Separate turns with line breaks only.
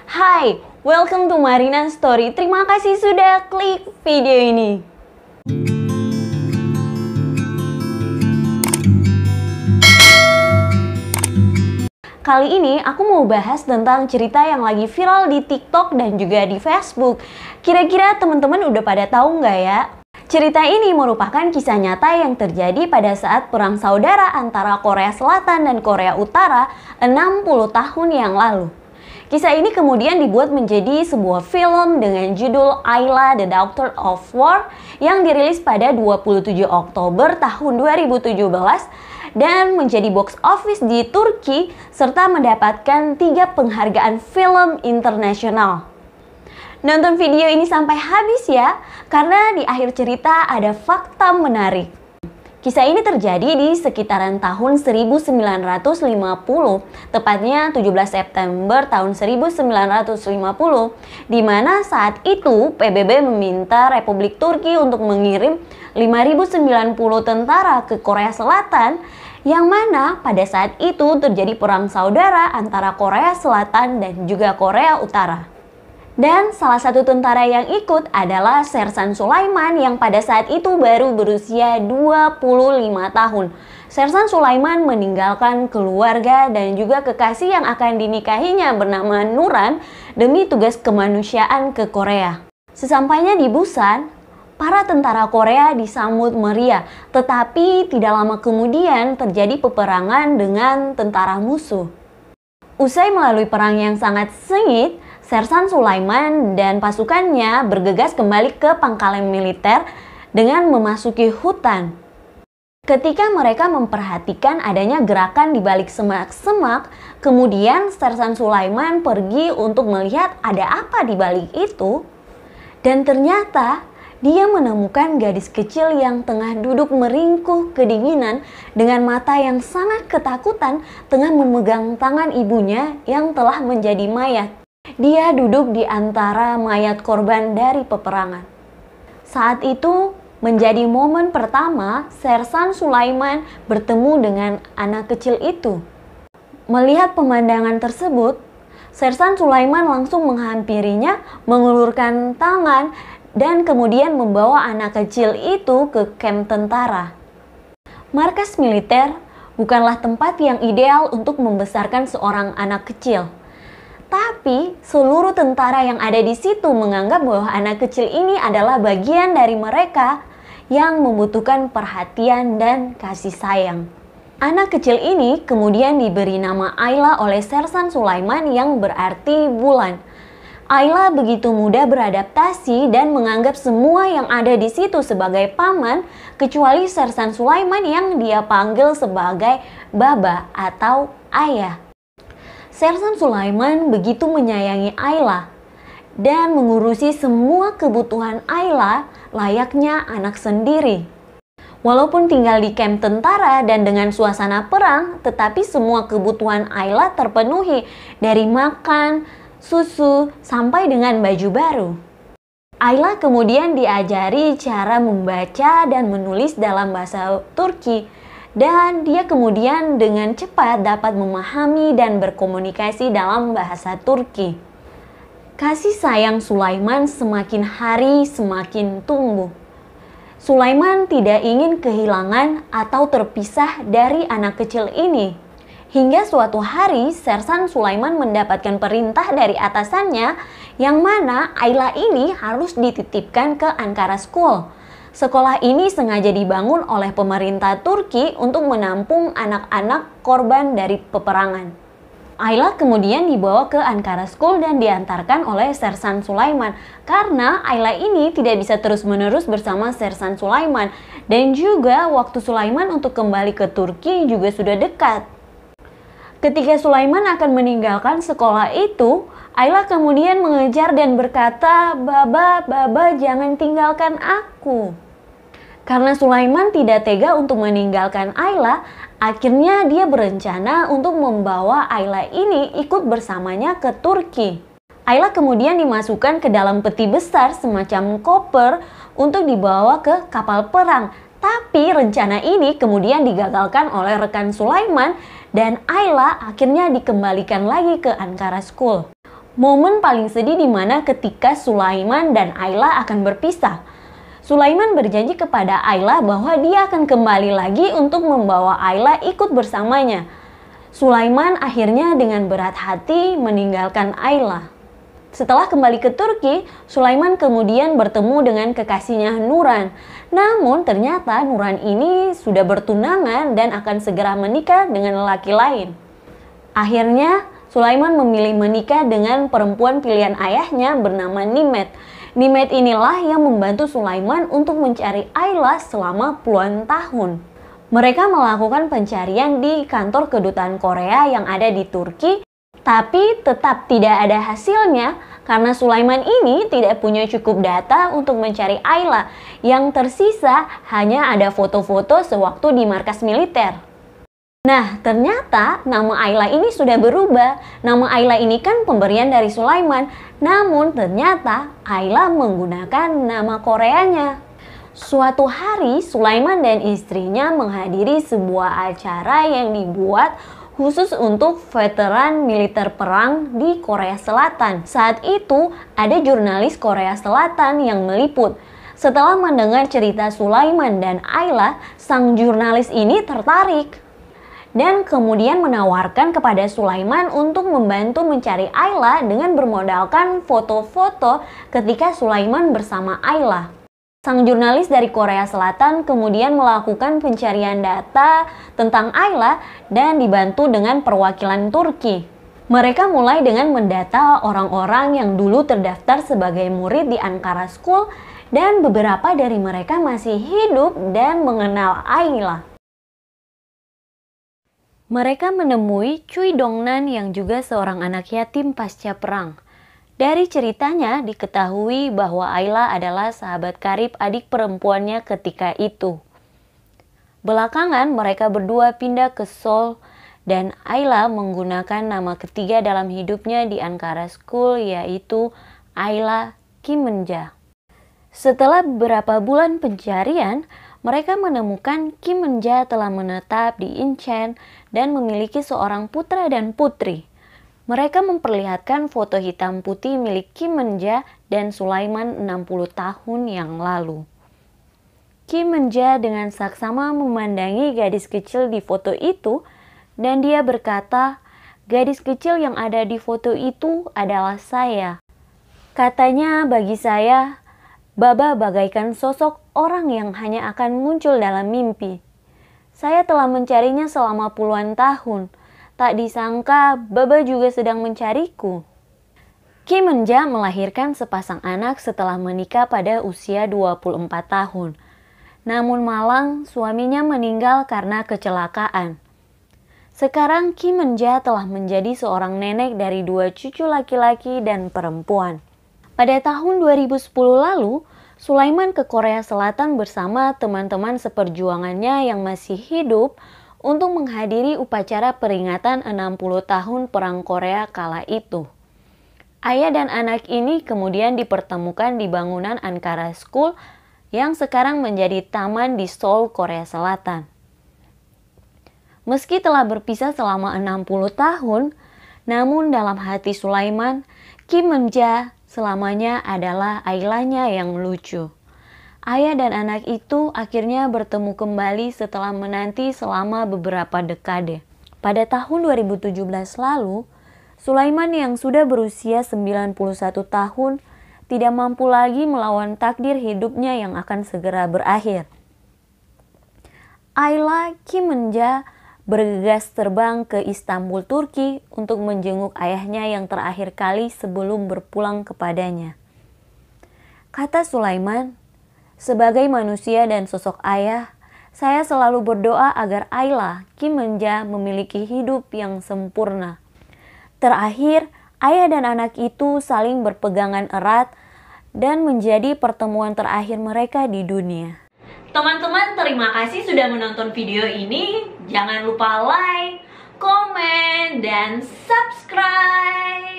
Hai, welcome to Marina Story. Terima kasih sudah klik video ini. Kali ini aku mau bahas tentang cerita yang lagi viral di TikTok dan juga di Facebook. Kira-kira teman-teman udah pada tahu nggak ya? Cerita ini merupakan kisah nyata yang terjadi pada saat perang saudara antara Korea Selatan dan Korea Utara 60 tahun yang lalu. Kisah ini kemudian dibuat menjadi sebuah film dengan judul Ayla The Daughter of War yang dirilis pada 27 Oktober tahun 2017 dan menjadi box office di Turki serta mendapatkan 3 penghargaan film internasional. Nonton video ini sampai habis ya, karena di akhir cerita ada fakta menarik. Kisah ini terjadi di sekitaran tahun 1950, tepatnya 17 September tahun 1950, di mana saat itu PBB meminta Republik Turki untuk mengirim 5.090 tentara ke Korea Selatan, yang mana pada saat itu terjadi perang saudara antara Korea Selatan dan juga Korea Utara. Dan salah satu tentara yang ikut adalah Sersan Sulaiman yang pada saat itu baru berusia 25 tahun. Sersan Sulaiman meninggalkan keluarga dan juga kekasih yang akan dinikahinya bernama Nuran demi tugas kemanusiaan ke Korea. Sesampainya di Busan, para tentara Korea disambut meriah, tetapi tidak lama kemudian terjadi peperangan dengan tentara musuh. Usai melalui perang yang sangat sengit, Sersan Sulaiman dan pasukannya bergegas kembali ke pangkalan militer dengan memasuki hutan. Ketika mereka memperhatikan adanya gerakan di balik semak-semak, kemudian Sersan Sulaiman pergi untuk melihat ada apa di balik itu. Dan ternyata dia menemukan gadis kecil yang tengah duduk meringkuk kedinginan dengan mata yang sangat ketakutan tengah memegang tangan ibunya yang telah menjadi mayat. Dia duduk di antara mayat korban dari peperangan. Saat itu menjadi momen pertama Sersan Sulaiman bertemu dengan anak kecil itu. Melihat pemandangan tersebut, Sersan Sulaiman langsung menghampirinya, mengulurkan tangan, dan kemudian membawa anak kecil itu ke kamp tentara. Markas militer bukanlah tempat yang ideal untuk membesarkan seorang anak kecil. Tapi seluruh tentara yang ada di situ menganggap bahwa anak kecil ini adalah bagian dari mereka yang membutuhkan perhatian dan kasih sayang. Anak kecil ini kemudian diberi nama Ayla oleh Sersan Sulaiman yang berarti bulan. Ayla begitu mudah beradaptasi dan menganggap semua yang ada di situ sebagai paman, kecuali Sersan Sulaiman yang dia panggil sebagai baba atau ayah. Sersan Sulaiman begitu menyayangi Ayla dan mengurusi semua kebutuhan Ayla layaknya anak sendiri. Walaupun tinggal di kamp tentara dan dengan suasana perang, tetapi semua kebutuhan Ayla terpenuhi dari makan, susu, sampai dengan baju baru. Ayla kemudian diajari cara membaca dan menulis dalam bahasa Turki. Dan dia kemudian dengan cepat dapat memahami dan berkomunikasi dalam bahasa Turki. Kasih sayang Sulaiman semakin hari semakin tumbuh. Sulaiman tidak ingin kehilangan atau terpisah dari anak kecil ini. Hingga suatu hari Sersan Sulaiman mendapatkan perintah dari atasannya yang mana Ayla ini harus dititipkan ke Ankara School. Sekolah ini sengaja dibangun oleh pemerintah Turki untuk menampung anak-anak korban dari peperangan. Ayla kemudian dibawa ke Ankara School dan diantarkan oleh Sersan Sulaiman karena Ayla ini tidak bisa terus-menerus bersama Sersan Sulaiman dan juga waktu Sulaiman untuk kembali ke Turki juga sudah dekat. Ketika Sulaiman akan meninggalkan sekolah itu, Ayla kemudian mengejar dan berkata, Baba, jangan tinggalkan aku." Karena Sulaiman tidak tega untuk meninggalkan Ayla, akhirnya dia berencana untuk membawa Ayla ini ikut bersamanya ke Turki. Ayla kemudian dimasukkan ke dalam peti besar semacam koper untuk dibawa ke kapal perang. Tapi rencana ini kemudian digagalkan oleh rekan Sulaiman dan Ayla akhirnya dikembalikan lagi ke Ankara School. Momen paling sedih dimana ketika Sulaiman dan Ayla akan berpisah. Sulaiman berjanji kepada Ayla bahwa dia akan kembali lagi untuk membawa Ayla ikut bersamanya. Sulaiman akhirnya dengan berat hati meninggalkan Ayla. Setelah kembali ke Turki, Sulaiman kemudian bertemu dengan kekasihnya Nuran. Namun ternyata Nuran ini sudah bertunangan dan akan segera menikah dengan lelaki lain. Akhirnya Sulaiman memilih menikah dengan perempuan pilihan ayahnya bernama Nimet. Nimet inilah yang membantu Sulaiman untuk mencari Ayla selama puluhan tahun. Mereka melakukan pencarian di kantor kedutaan Korea yang ada di Turki, tapi tetap tidak ada hasilnya karena Sulaiman ini tidak punya cukup data untuk mencari Ayla. Yang tersisa hanya ada foto-foto sewaktu di markas militer. Nah, ternyata nama Ayla ini sudah berubah. Nama Ayla ini kan pemberian dari Sulaiman, namun ternyata Ayla menggunakan nama Koreanya. Suatu hari, Sulaiman dan istrinya menghadiri sebuah acara yang dibuat khusus untuk veteran militer perang di Korea Selatan. Saat itu, ada jurnalis Korea Selatan yang meliput. Setelah mendengar cerita Sulaiman dan Ayla, sang jurnalis ini tertarik dan kemudian menawarkan kepada Sulaiman untuk membantu mencari Ayla dengan bermodalkan foto-foto ketika Sulaiman bersama Ayla. Sang jurnalis dari Korea Selatan kemudian melakukan pencarian data tentang Ayla dan dibantu dengan perwakilan Turki. Mereka mulai dengan mendata orang-orang yang dulu terdaftar sebagai murid di Ankara School dan beberapa dari mereka masih hidup dan mengenal Ayla. Mereka menemui Choi Dongnan yang juga seorang anak yatim pasca perang. Dari ceritanya diketahui bahwa Ayla adalah sahabat karib adik perempuannya ketika itu. Belakangan mereka berdua pindah ke Seoul dan Ayla menggunakan nama ketiga dalam hidupnya di Ankara School yaitu Ayla Kim Eun-ja. Setelah beberapa bulan pencarian, mereka menemukan Kim Eun-ja telah menetap di Incheon dan memiliki seorang putra dan putri. Mereka memperlihatkan foto hitam putih milik Kim Eun-ja dan Sulaiman 60 tahun yang lalu. Kim Eun-ja dengan saksama memandangi gadis kecil di foto itu dan dia berkata, "Gadis kecil yang ada di foto itu adalah saya." Katanya, "Bagi saya, Baba bagaikan sosok orang yang hanya akan muncul dalam mimpi. Saya telah mencarinya selama puluhan tahun. Tak disangka Baba juga sedang mencariku." Kim Eun-ja melahirkan sepasang anak setelah menikah pada usia 24 tahun. Namun malang suaminya meninggal karena kecelakaan. Sekarang Kim Eun-ja telah menjadi seorang nenek dari 2 cucu laki-laki dan perempuan. Pada tahun 2010 lalu, Sulaiman ke Korea Selatan bersama teman-teman seperjuangannya yang masih hidup untuk menghadiri upacara peringatan 60 tahun Perang Korea kala itu. Ayah dan anak ini kemudian dipertemukan di bangunan Ankara School yang sekarang menjadi taman di Seoul, Korea Selatan. Meski telah berpisah selama 60 tahun, namun dalam hati Sulaiman, Kim Eun-ja selamanya adalah Aylanya yang lucu. Ayah dan anak itu akhirnya bertemu kembali setelah menanti selama beberapa dekade. Pada tahun 2017 lalu, Sulaiman yang sudah berusia 91 tahun tidak mampu lagi melawan takdir hidupnya yang akan segera berakhir. Ayla Kim Eun-ja bergegas terbang ke Istanbul, Turki untuk menjenguk ayahnya yang terakhir kali sebelum berpulang kepadanya. Kata Sulaiman, "Sebagai manusia dan sosok ayah, saya selalu berdoa agar Ayla Kim Eun-ja memiliki hidup yang sempurna." Terakhir, ayah dan anak itu saling berpegangan erat dan menjadi pertemuan terakhir mereka di dunia. Teman-teman, terima kasih sudah menonton video ini. Jangan lupa like, komen, dan subscribe.